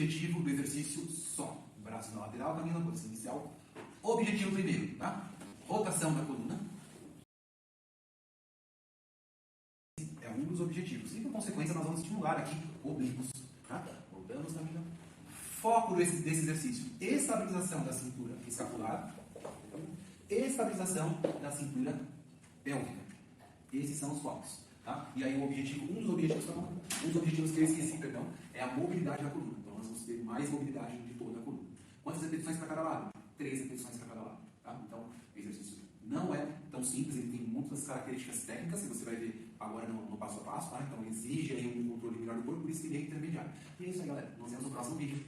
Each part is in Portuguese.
objetivo do exercício só. Braço na lateral, caminho na posição inicial. Objetivo primeiro, tá? Rotação da coluna. É um dos objetivos. E, por consequência, nós vamos estimular aqui oblíquos. Tá? Voltamos, caminho. Foco desse exercício. Estabilização da cintura escapular. Estabilização da cintura pélvica. Esses são os focos. Tá? E aí um dos objetivos que eu esqueci, perdão, é a mobilidade da coluna. Então nós vamos ter mais mobilidade de toda a coluna. Quantas repetições para cada lado? 3 repetições para cada lado. Tá? Então o exercício não é tão simples, ele tem muitas características técnicas que você vai ver agora no passo a passo. Tá? Então exige aí um controle melhor do corpo, por isso que ele é intermediário. E é isso aí, galera. Nos vemos no próximo vídeo.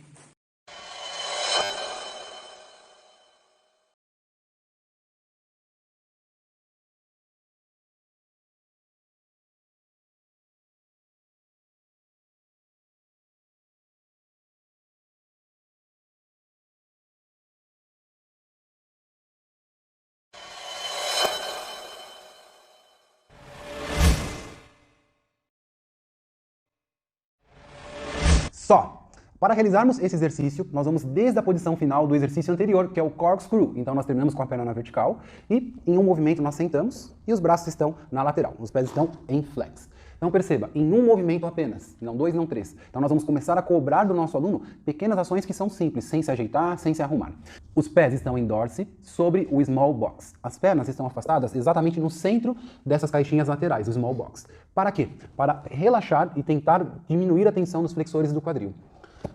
Só. Para realizarmos esse exercício, nós vamos desde a posição final do exercício anterior, que é o corkscrew. Então nós terminamos com a perna na vertical e em um movimento nós sentamos e os braços estão na lateral, os pés estão em flex. Então perceba, em um movimento apenas, não 2, não 3. Então nós vamos começar a cobrar do nosso aluno pequenas ações que são simples, sem se ajeitar, sem se arrumar. Os pés estão em dorse sobre o small box. As pernas estão afastadas exatamente no centro dessas caixinhas laterais, o small box. Para quê? Para relaxar e tentar diminuir a tensão nos flexores do quadril.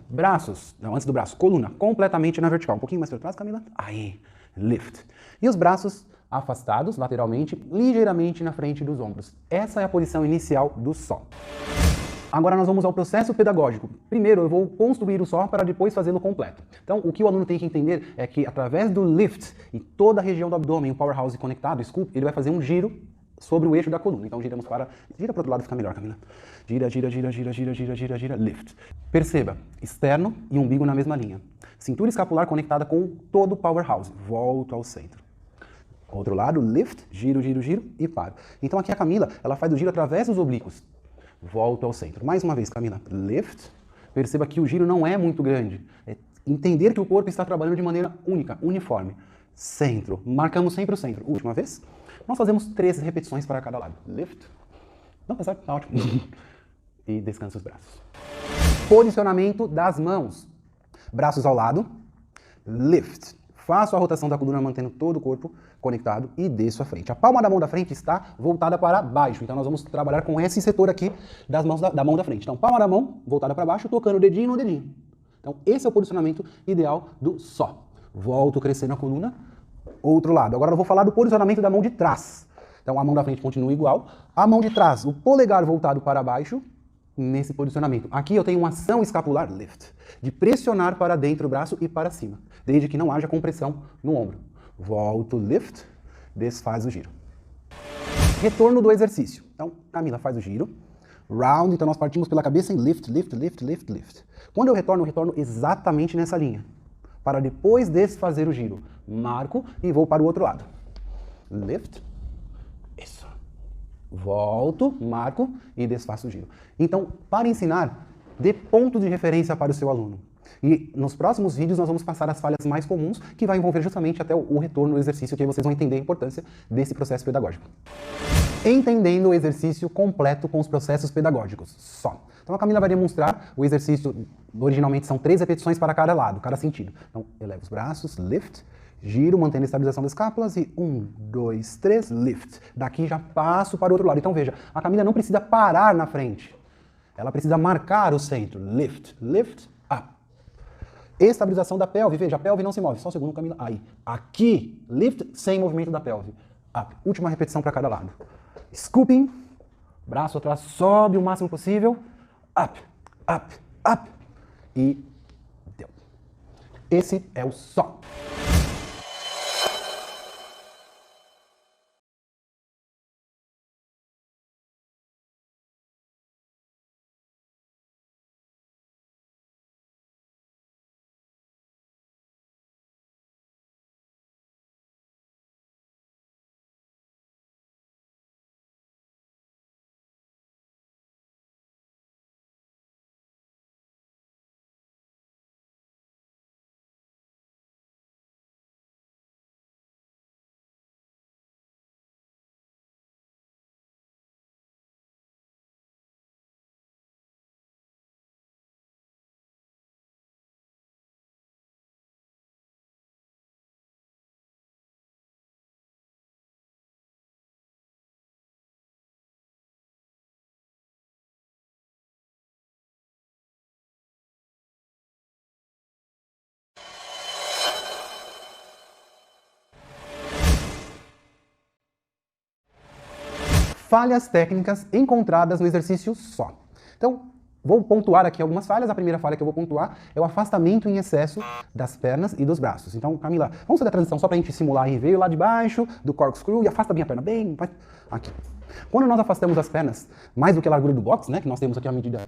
Braços, não, antes do braço, coluna completamente na vertical. Um pouquinho mais para trás, Camila. Aí, lift. E os braços afastados lateralmente, ligeiramente na frente dos ombros. Essa é a posição inicial do só. Agora nós vamos ao processo pedagógico. Primeiro eu vou construir o só para depois fazê-lo completo. Então o que o aluno tem que entender é que através do lift e toda a região do abdômen, o powerhouse conectado, o scoop, ele vai fazer um giro sobre o eixo da coluna. Então giramos para... Gira para o outro lado, fica melhor, Camila. Gira, gira, gira, gira, gira, gira, gira, gira, lift. Perceba, externo e umbigo na mesma linha. Cintura escapular conectada com todo o powerhouse. Volto ao centro. Outro lado, lift, giro, giro, giro e paro. Então aqui a Camila, ela faz o giro através dos oblíquos. Volto ao centro. Mais uma vez, Camila. Lift. Perceba que o giro não é muito grande. É entender que o corpo está trabalhando de maneira única, uniforme. Centro. Marcamos sempre o centro. Última vez. Nós fazemos 3 repetições para cada lado. Lift. Não, tá certo? Tá ótimo. E descansa os braços. Posicionamento das mãos. Braços ao lado. Lift. Faço a rotação da coluna mantendo todo o corpo conectado e desço à frente. A palma da mão da frente está voltada para baixo, então nós vamos trabalhar com esse setor aqui das mãos da mão da frente. Então, palma da mão voltada para baixo, tocando o dedinho no dedinho. Então, esse é o posicionamento ideal do só. Volto crescendo a coluna, outro lado. Agora eu vou falar do posicionamento da mão de trás. Então, a mão da frente continua igual. A mão de trás, o polegar voltado para baixo, nesse posicionamento. Aqui eu tenho uma ação escapular, lift, de pressionar para dentro o braço e para cima, desde que não haja compressão no ombro. Volto, lift, desfaz o giro. Retorno do exercício. Então, Camila faz o giro. Round, então nós partimos pela cabeça em lift, lift, lift, lift, lift. Quando eu retorno exatamente nessa linha, para depois desfazer o giro. Marco e vou para o outro lado. Lift, isso. Volto, marco e desfaço o giro. Então, para ensinar, dê ponto de referência para o seu aluno. E nos próximos vídeos nós vamos passar as falhas mais comuns, que vai envolver justamente até o retorno do exercício, que aí vocês vão entender a importância desse processo pedagógico. Entendendo o exercício completo com os processos pedagógicos, só. Então a Camila vai demonstrar o exercício, originalmente são 3 repetições para cada lado, cada sentido. Então, eleva os braços, lift, giro, mantendo a estabilização das escápulas e 1, 2, 3, lift. Daqui já passo para o outro lado. Então veja, a Camila não precisa parar na frente. Ela precisa marcar o centro. Lift, lift, up. Estabilização da pelve. Veja, a pelve não se move. Só um segundo, Camila. Aí. Aqui, lift sem movimento da pelve. Up. Última repetição para cada lado. Scooping. Braço atrás, sobe o máximo possível. Up, up, up. E deu. Esse é o só. falhas técnicas encontradas no exercício só. Então, vou pontuar aqui algumas falhas. A primeira falha que eu vou pontuar é o afastamento em excesso das pernas e dos braços. Então, Camila, vamos fazer a transição só para a gente simular aí. Veio lá de baixo do corkscrew e afasta bem a perna, bem aqui. Quando nós afastamos as pernas mais do que a largura do box, né, que nós temos aqui a medida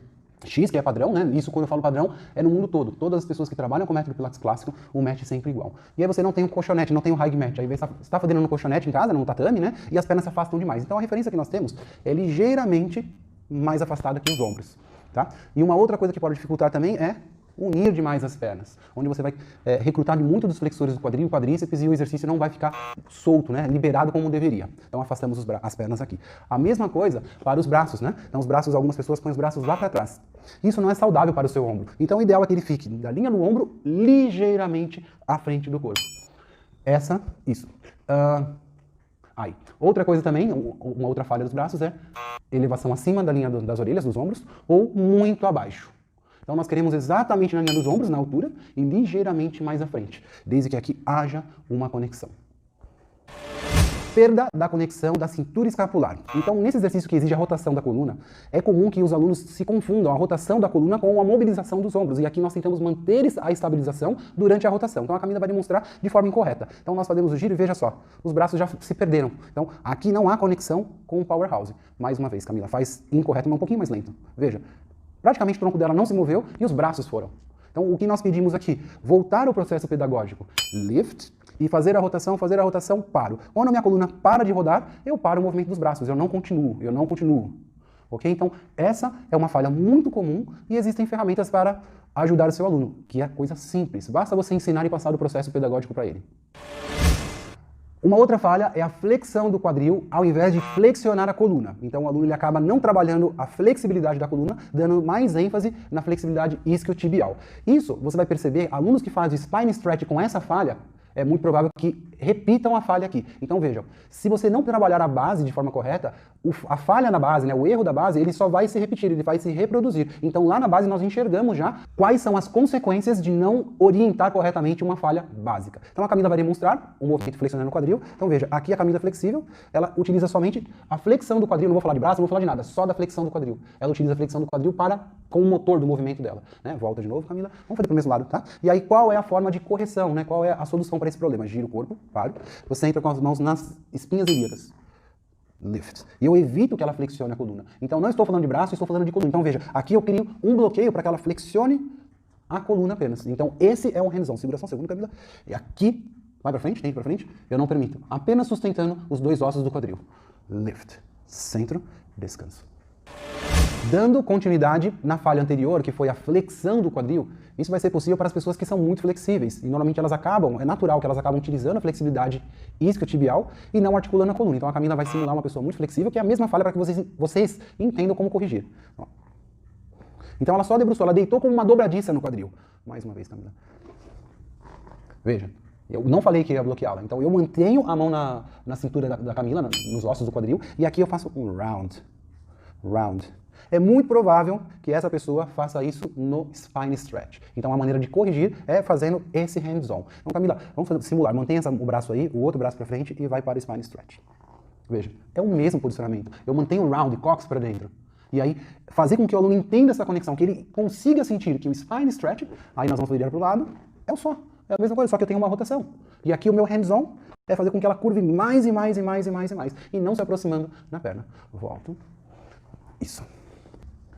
X, que é padrão, né? Isso, quando eu falo padrão, é no mundo todo. Todas as pessoas que trabalham com método Pilates clássico, o match é sempre igual. E aí você não tem um colchonete, não tem um high match. Aí você está fazendo no colchonete em casa, no tatame, né? E as pernas se afastam demais. Então a referência que nós temos é ligeiramente mais afastada que os ombros, tá? E uma outra coisa que pode dificultar também é unir demais as pernas, onde você vai recrutar muito dos flexores do quadril, quadríceps, e o exercício não vai ficar solto, né, liberado como deveria. Então afastamos as pernas aqui. A mesma coisa para os braços, né? Então os braços, algumas pessoas põem os braços lá para trás. Isso não é saudável para o seu ombro. Então o ideal é que ele fique da linha do ombro ligeiramente à frente do corpo. Isso. Aí. Outra coisa também, uma outra falha dos braços é elevação acima da linha das orelhas, dos ombros, ou muito abaixo. Então nós queremos exatamente na linha dos ombros, na altura, e ligeiramente mais à frente, desde que aqui haja uma conexão. Perda da conexão da cintura escapular. Então, nesse exercício que exige a rotação da coluna, é comum que os alunos se confundam a rotação da coluna com a mobilização dos ombros. E aqui nós tentamos manter a estabilização durante a rotação. Então, a Camila vai demonstrar de forma incorreta. Então, nós fazemos o giro e veja só, os braços já se perderam. Então, aqui não há conexão com o powerhouse. Mais uma vez, Camila, faz incorreto, mas um pouquinho mais lento. Veja, praticamente o tronco dela não se moveu e os braços foram. Então, o que nós pedimos aqui? Voltar ao processo pedagógico. Lift. E fazer a rotação, paro. Quando a minha coluna para de rodar, eu paro o movimento dos braços, eu não continuo. Ok? Então, essa é uma falha muito comum e existem ferramentas para ajudar o seu aluno, que é coisa simples. Basta você ensinar e passar o processo pedagógico para ele. Uma outra falha é a flexão do quadril ao invés de flexionar a coluna. Então o aluno ele acaba não trabalhando a flexibilidade da coluna, dando mais ênfase na flexibilidade isquiotibial. Isso, você vai perceber, alunos que fazem spine stretch com essa falha, é muito provável que repitam a falha aqui. Então vejam, se você não trabalhar a base de forma correta, a falha na base, né, o erro da base, ele só vai se repetir, ele vai se reproduzir. Então lá na base nós enxergamos já quais são as consequências de não orientar corretamente uma falha básica. Então a Camila vai demonstrar o movimento flexionando o quadril. Então veja, aqui a Camila flexível, ela utiliza somente a flexão do quadril, não vou falar de braço, não vou falar de nada, só da flexão do quadril. Ela utiliza a flexão do quadril com o motor do movimento dela. Né? Volta de novo, Camila. Vamos fazer para o mesmo lado, tá? E aí qual é a forma de correção, né? Qual é a solução para esse problema? Gira o corpo, paro. Você entra com as mãos nas espinhas ilíacas. Lift. E eu evito que ela flexione a coluna. Então não estou falando de braço, estou falando de coluna. Então veja, aqui eu crio um bloqueio para que ela flexione a coluna apenas. Então esse é um hands-on. Segura só um segundo, Camila. E aqui, vai para frente, tem para frente. Eu não permito. Apenas sustentando os dois ossos do quadril. Lift. Centro, descanso. Dando continuidade na falha anterior, que foi a flexão do quadril, isso vai ser possível para as pessoas que são muito flexíveis. E normalmente é natural que elas acabam utilizando a flexibilidade isquiotibial e não articulando a coluna. Então a Camila vai simular uma pessoa muito flexível, que é a mesma falha para que vocês entendam como corrigir. Então ela só debruçou, ela deitou como uma dobradiça no quadril. Mais uma vez, Camila. Veja. Eu não falei que ia bloqueá-la. Então eu mantenho a mão na cintura da Camila, nos ossos do quadril, e aqui eu faço um round. É muito provável que essa pessoa faça isso no spine stretch. Então a maneira de corrigir é fazendo esse hands-on. Então Camila, vamos simular. Mantenha o braço aí, o outro braço para frente e vai para o spine stretch. Veja, é o mesmo posicionamento. Eu mantenho o round, cox para dentro. E aí, fazer com que o aluno entenda essa conexão, que ele consiga sentir que o spine stretch, aí nós vamos virar para o lado, é a mesma coisa, só que eu tenho uma rotação. E aqui o meu hands-on é fazer com que ela curve mais e mais. E não se aproximando na perna. Volto. Isso.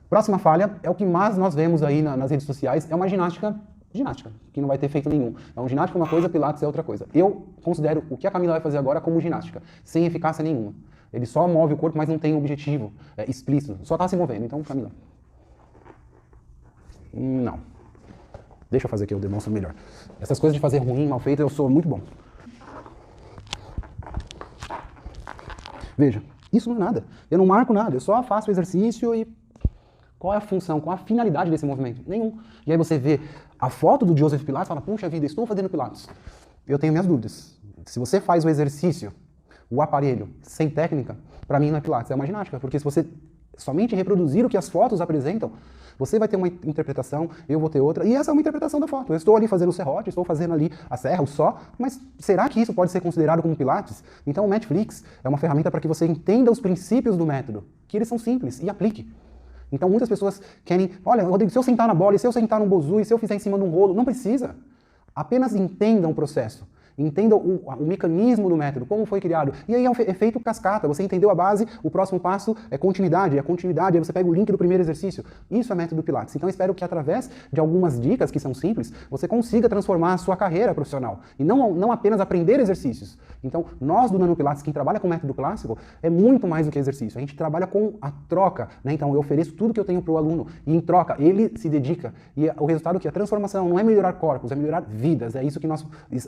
Próxima falha é o que mais nós vemos aí nas redes sociais, é uma ginástica, que não vai ter efeito nenhum. Então, ginástica é uma coisa, pilates é outra coisa. Eu considero o que a Camila vai fazer agora como ginástica, sem eficácia nenhuma. Ele só move o corpo, mas não tem um objetivo explícito, só está se movendo. Então, Camila. Não. Deixa eu fazer aqui, eu demonstro melhor. Essas coisas de fazer ruim, mal feito, eu sou muito bom. Veja, isso não é nada. Eu não marco nada, eu só faço o exercício e... Qual é a função, qual a finalidade desse movimento? Nenhum. E aí você vê a foto do Joseph Pilates e fala, puxa vida, estou fazendo Pilates. Eu tenho minhas dúvidas. Se você faz o exercício, o aparelho, sem técnica, para mim não é Pilates, é uma ginástica. Porque se você somente reproduzir o que as fotos apresentam, Você vai ter uma interpretação, eu vou ter outra, e essa é uma interpretação da foto. Eu estou ali fazendo o serrote, estou fazendo ali a serra, o só, mas será que isso pode ser considerado como Pilates? Então o Matchflix é uma ferramenta para que você entenda os princípios do método, que eles são simples, e aplique. Então muitas pessoas querem, olha, Rodrigo, se eu sentar na bola, e se eu sentar num bozu, e se eu fizer em cima de um rolo, não precisa. Apenas entendam o processo. Entenda o mecanismo do método, como foi criado. E aí é um efeito cascata. Você entendeu a base, o próximo passo é continuidade. E a continuidade, aí você pega o link do primeiro exercício. Isso é método Pilates. Então eu espero que através de algumas dicas que são simples, você consiga transformar a sua carreira profissional. E não apenas aprender exercícios. Então nós do Nano Pilates, quem trabalha com método clássico, é muito mais do que exercício. A gente trabalha com a troca, né? Então eu ofereço tudo que eu tenho para o aluno e em troca ele se dedica. E o resultado que é a transformação não é melhorar corpos, é melhorar vidas. É isso que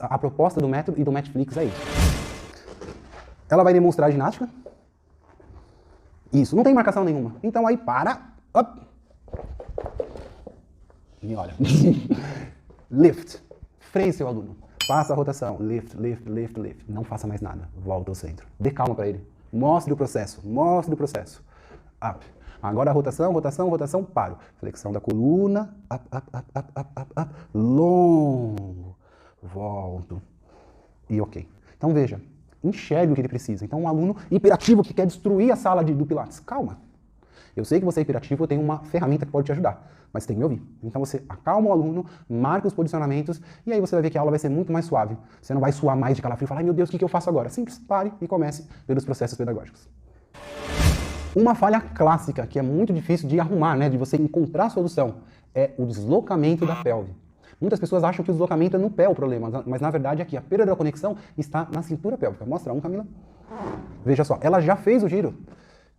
a proposta do método e do Matchflix é isso. Ela vai demonstrar a ginástica. Isso, não tem marcação nenhuma. Então aí para. Up. E olha. Lift. Freie seu aluno. Faça a rotação. Lift, lift, lift, lift. Não faça mais nada. Volta ao centro. Dê calma para ele. Mostre o processo. Mostre o processo. Up. Agora a rotação, rotação, rotação. Paro. Flexão da coluna. Up, up, up, up, up, up, up. Longo. Volto. E ok. Então veja, enxergue o que ele precisa. Então um aluno hiperativo que quer destruir a sala do Pilates, calma. Eu sei que você é hiperativo, eu tenho uma ferramenta que pode te ajudar, mas tem que me ouvir. Então você acalma o aluno, marca os posicionamentos e aí você vai ver que a aula vai ser muito mais suave. Você não vai suar mais de calafrio e falar, ai meu Deus, o que eu faço agora? Simples, pare e comece pelos processos pedagógicos. Uma falha clássica, que é muito difícil de arrumar, né, de você encontrar a solução, é o deslocamento da pelve. Muitas pessoas acham que o deslocamento é no pé o problema, mas na verdade aqui a perda da conexão está na cintura pélvica. Mostra um, Camila. Veja só, ela já fez o giro.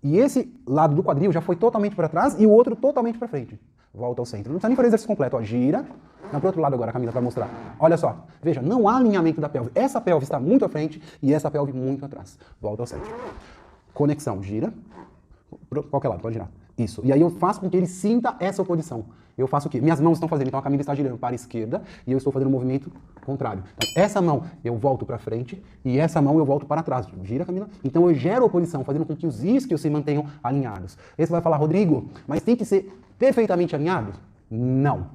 E esse lado do quadril já foi totalmente para trás e o outro totalmente para frente. Volta ao centro. Não precisa nem fazer exercício completo. Ó, gira. Não, pro outro lado agora, Camila, para mostrar. Olha só. Veja, não há alinhamento da pelve. Essa pelve está muito à frente e essa pelve muito atrás. Volta ao centro. Conexão. Gira. Para qualquer lado, pode girar. Isso. E aí eu faço com que ele sinta essa oposição. Eu faço o quê? Minhas mãos estão fazendo. Então a Camila está girando para a esquerda e eu estou fazendo um movimento contrário. Então, essa mão eu volto para frente e essa mão eu volto para trás. Gira, Camila. Então eu gero oposição, fazendo com que os isquios se mantenham alinhados. Aí você vai falar, Rodrigo, mas tem que ser perfeitamente alinhado? Não.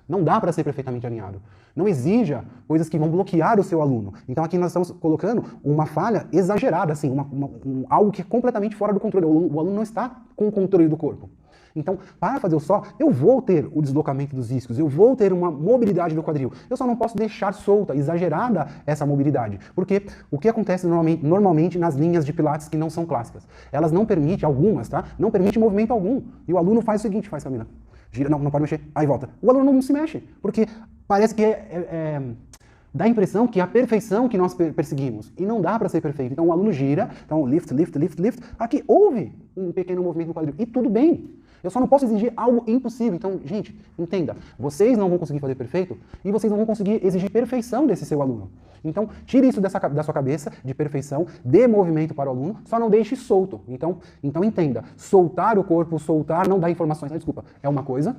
Não dá para ser perfeitamente alinhado. Não exija coisas que vão bloquear o seu aluno. Então aqui nós estamos colocando uma falha exagerada, assim, algo que é completamente fora do controle. O aluno não está com o controle do corpo. Então, para fazer o só, eu vou ter o deslocamento dos isquios, eu vou ter uma mobilidade do quadril. Eu só não posso deixar solta, exagerada essa mobilidade. Porque o que acontece normalmente nas linhas de Pilates que não são clássicas? Elas não permitem, algumas, tá? Não permitem movimento algum. E o aluno faz o seguinte, faz, Camila. Gira, não pode mexer, aí volta. O aluno não se mexe, porque parece que dá a impressão que é a perfeição que nós perseguimos. E não dá para ser perfeito. Então o aluno gira, então lift, lift, lift, lift. Aqui houve um pequeno movimento no quadril. E tudo bem. Eu só não posso exigir algo impossível. Então, gente, entenda. Vocês não vão conseguir fazer perfeito e vocês não vão conseguir exigir perfeição desse seu aluno. Então, tire isso da sua cabeça, de perfeição, dê movimento para o aluno, só não deixe solto. Então entenda. Soltar o corpo, soltar, não dar informações, desculpa, é uma coisa.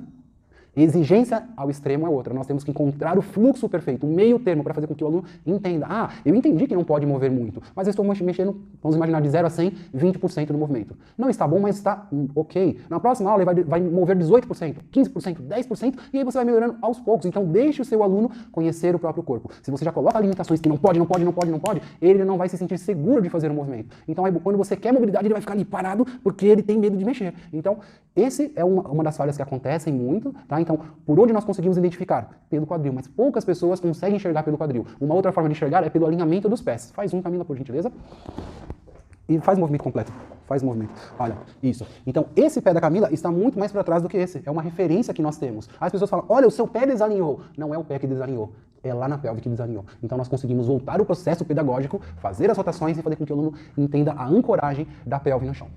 Exigência ao extremo é outra. Nós temos que encontrar o fluxo perfeito, o meio termo para fazer com que o aluno entenda. Ah, eu entendi que não pode mover muito, mas eu estou mexendo, vamos imaginar, de 0 a 100, 20% do movimento. Não está bom, mas está ok. Na próxima aula ele vai mover 18%, 15%, 10%, e aí você vai melhorando aos poucos. Então deixe o seu aluno conhecer o próprio corpo. Se você já coloca limitações que não pode, ele não vai se sentir seguro de fazer o movimento. Então aí, quando você quer mobilidade, ele vai ficar ali parado porque ele tem medo de mexer. Então, esse é uma das falhas que acontecem muito, tá? Então, por onde nós conseguimos identificar? Pelo quadril, mas poucas pessoas conseguem enxergar pelo quadril. Uma outra forma de enxergar é pelo alinhamento dos pés. Faz um, Camila, por gentileza. E faz o movimento completo. Faz o movimento. Olha, isso. Então, esse pé da Camila está muito mais para trás do que esse. É uma referência que nós temos. As pessoas falam, olha, o seu pé desalinhou. Não é o pé que desalinhou. É lá na pelve que desalinhou. Então, nós conseguimos voltar o processo pedagógico, fazer as rotações e fazer com que o aluno entenda a ancoragem da pelve no chão.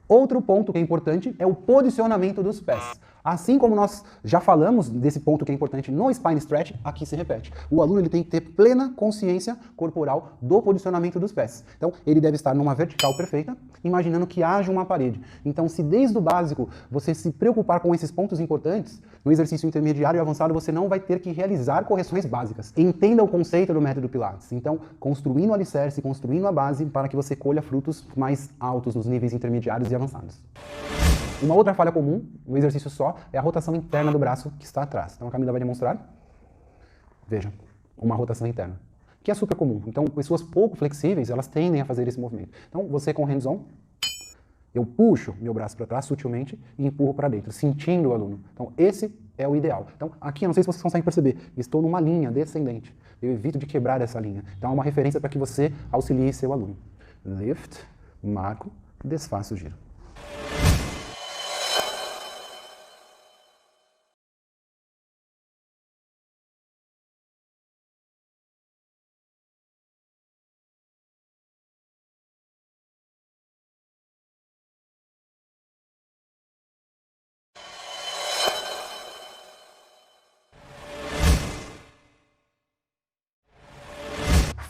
Outro ponto que é importante é o posicionamento dos pés. Assim como nós já falamos desse ponto que é importante no Spine Stretch, aqui se repete. O aluno ele tem que ter plena consciência corporal do posicionamento dos pés. Então, ele deve estar numa vertical perfeita, imaginando que haja uma parede. Então, se desde o básico você se preocupar com esses pontos importantes, no exercício intermediário e avançado você não vai ter que realizar correções básicas. Entenda o conceito do método Pilates. Então, construindo o alicerce, construindo a base para que você colha frutos mais altos nos níveis intermediários e avançados. Uma outra falha comum no exercício só é a rotação interna do braço que está atrás. Então a Camila vai demonstrar. Veja, uma rotação interna, que é super comum. Então, pessoas pouco flexíveis, elas tendem a fazer esse movimento. Então, você com hands-on, eu puxo meu braço para trás sutilmente e empurro para dentro, sentindo o aluno. Então, esse é o ideal. Então, aqui, eu não sei se vocês conseguem perceber, estou numa linha descendente. Eu evito de quebrar essa linha. Então, é uma referência para que você auxilie seu aluno. Lift, marco, desfaço o giro.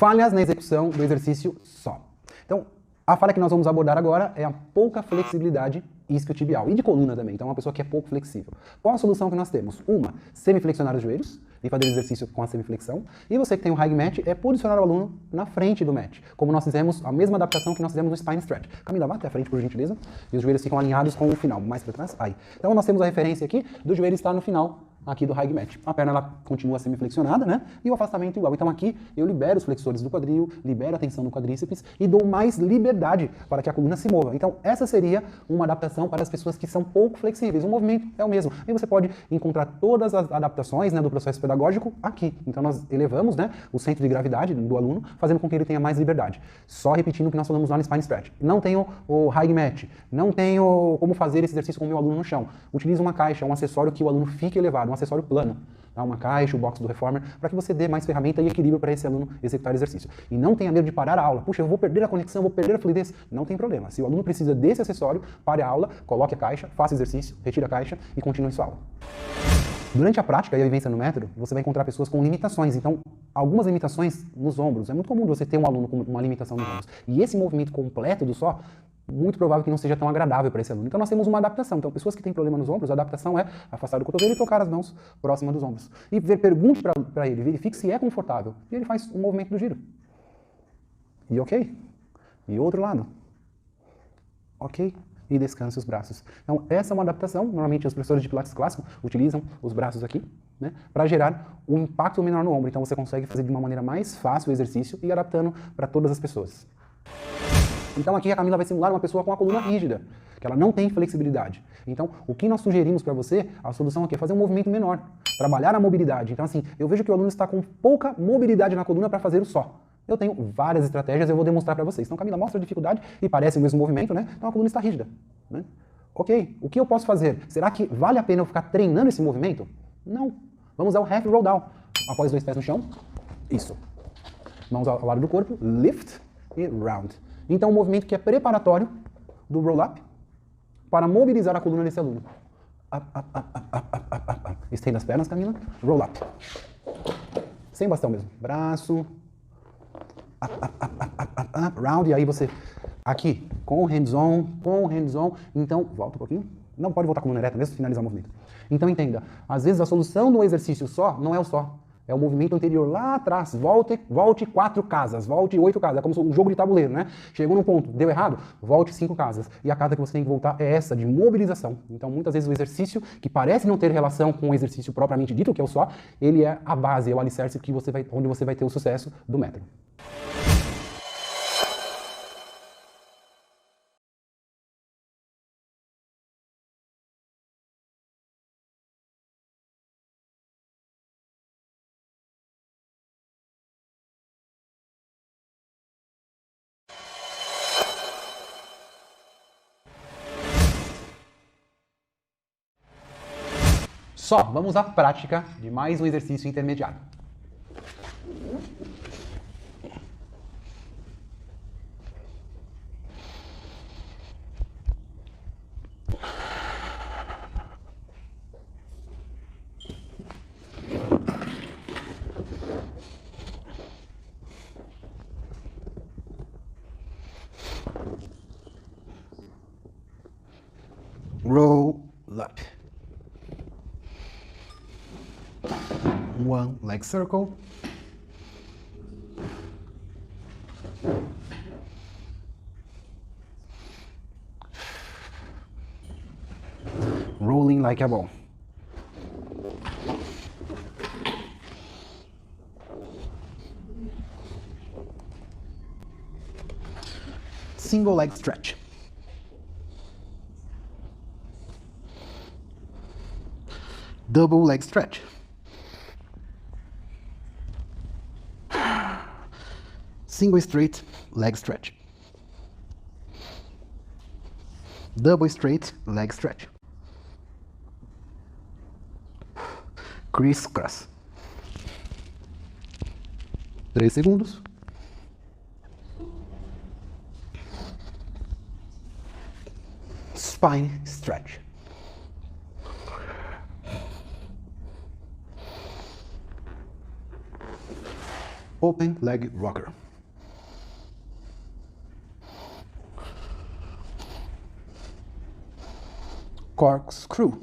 Falhas na execução do exercício só. Então, a falha que nós vamos abordar agora é a pouca flexibilidade isquiotibial e de coluna também. Então, é uma pessoa que é pouco flexível. Qual a solução que nós temos? Uma, semiflexionar os joelhos e fazer o exercício com a semiflexão. E você que tem o high match é posicionar o aluno na frente do match, como nós fizemos a mesma adaptação que nós fizemos no spine stretch. Camila, vá até a frente, por gentileza. E os joelhos ficam alinhados com o final, mais para trás. Aí. Então, nós temos a referência aqui do joelho estar no final aqui do high match. A perna ela continua semiflexionada, né? E o afastamento igual. Então aqui eu libero os flexores do quadril, libero a tensão no quadríceps e dou mais liberdade para que a coluna se mova. Então essa seria uma adaptação para as pessoas que são pouco flexíveis. O movimento é o mesmo. E você pode encontrar todas as adaptações, né, do processo pedagógico aqui. Então nós elevamos, né, o centro de gravidade do aluno, fazendo com que ele tenha mais liberdade. Só repetindo o que nós falamos lá no spine stretch. Não tenho o high match, não tenho como fazer esse exercício com o meu aluno no chão. Utilize uma caixa, um acessório que o aluno fique elevado, um acessório plano, tá? Uma caixa, o box do Reformer, para que você dê mais ferramenta e equilíbrio para esse aluno executar exercício. E não tenha medo de parar a aula. Puxa, eu vou perder a conexão, vou perder a fluidez. Não tem problema. Se o aluno precisa desse acessório, pare a aula, coloque a caixa, faça exercício, retire a caixa e continue sua aula. Durante a prática e a vivência no método, você vai encontrar pessoas com limitações. Então, algumas limitações nos ombros. É muito comum você ter um aluno com uma limitação nos ombros. E esse movimento completo do só, muito provável que não seja tão agradável para esse aluno. Então nós temos uma adaptação. Então pessoas que têm problema nos ombros, a adaptação é afastar o cotovelo e tocar as mãos próximas dos ombros. E pergunte para ele, verifique se é confortável. E ele faz o movimento do giro. E ok. E outro lado. Ok. E descanse os braços. Então essa é uma adaptação. Normalmente os professores de Pilates clássico utilizam os braços aqui, né, para gerar um impacto menor no ombro. Então você consegue fazer de uma maneira mais fácil o exercício e adaptando para todas as pessoas. Então aqui a Camila vai simular uma pessoa com a coluna rígida, que ela não tem flexibilidade. Então o que nós sugerimos para você, a solução aqui é fazer um movimento menor, trabalhar a mobilidade. Então assim, eu vejo que o aluno está com pouca mobilidade na coluna para fazer o só. Eu tenho várias estratégias, eu vou demonstrar para vocês. Então Camila mostra a dificuldade e parece o mesmo movimento, né? Então a coluna está rígida, né? Ok, o que eu posso fazer? Será que vale a pena eu ficar treinando esse movimento? Não. Vamos ao half roll down. Após os dois pés no chão. Isso. Mãos ao lado do corpo. Lift e round. Então, um movimento que é preparatório do roll-up para mobilizar a coluna desse aluno. Up, up, up, up, up, up, up, up. Estenda as pernas, Camila. Roll-up. Sem bastão mesmo. Braço. Up, up, up, up, up, up, up. Round. E aí você... Aqui, com hands-on, com hands-on. Então, volta um pouquinho. Não pode voltar com a coluna ereta mesmo, finalizar o movimento. Então, entenda. Às vezes, a solução do exercício só não é o só. É o movimento anterior lá atrás. Volte 4 casas, volte 8 casas. É como um jogo de tabuleiro, né? Chegou num ponto, deu errado, volte 5 casas. E a casa que você tem que voltar é essa, de mobilização. Então, muitas vezes o exercício, que parece não ter relação com o exercício propriamente dito, que é o só, ele é a base, é o alicerce que onde você vai ter o sucesso do método. Só, vamos à prática de mais um exercício intermediário. Roll up. One leg circle. spin like a ball. Single leg stretch. Double leg stretch. Single straight leg stretch. Double straight leg stretch. Crisscross. 3 segundos. Spine stretch. Open leg rocker. Corkscrew.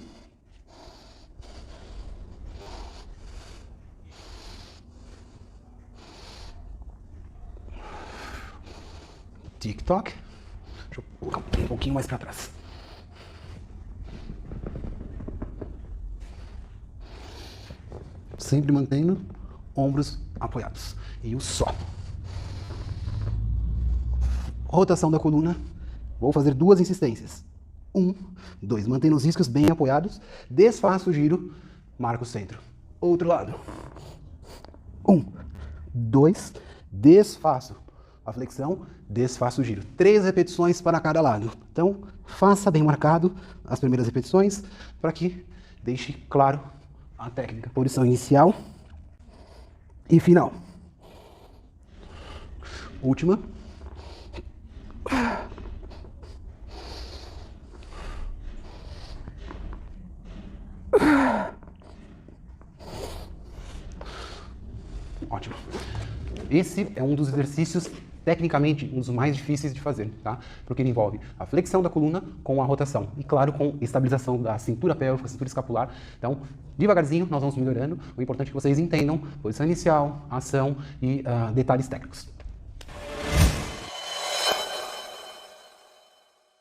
Tic-toc. Deixa eu colocar um pouquinho mais para trás. Sempre mantendo ombros apoiados. E o só. Rotação da coluna. Vou fazer 2 insistências. 1, 2. Mantendo os isquios bem apoiados. Desfaço o giro. Marco o centro. Outro lado. 1, 2. Desfaço a flexão. Desfaço o giro. 3 repetições para cada lado. Então, faça bem marcado as primeiras repetições para que deixe claro a técnica. Posição inicial e final. Última. Ótimo. Esse é um dos exercícios, tecnicamente, um dos mais difíceis de fazer, tá? Porque ele envolve a flexão da coluna com a rotação. E, claro, com estabilização da cintura pélvica, cintura escapular. Então, devagarzinho, nós vamos melhorando. O importante é que vocês entendam posição inicial, ação e detalhes técnicos.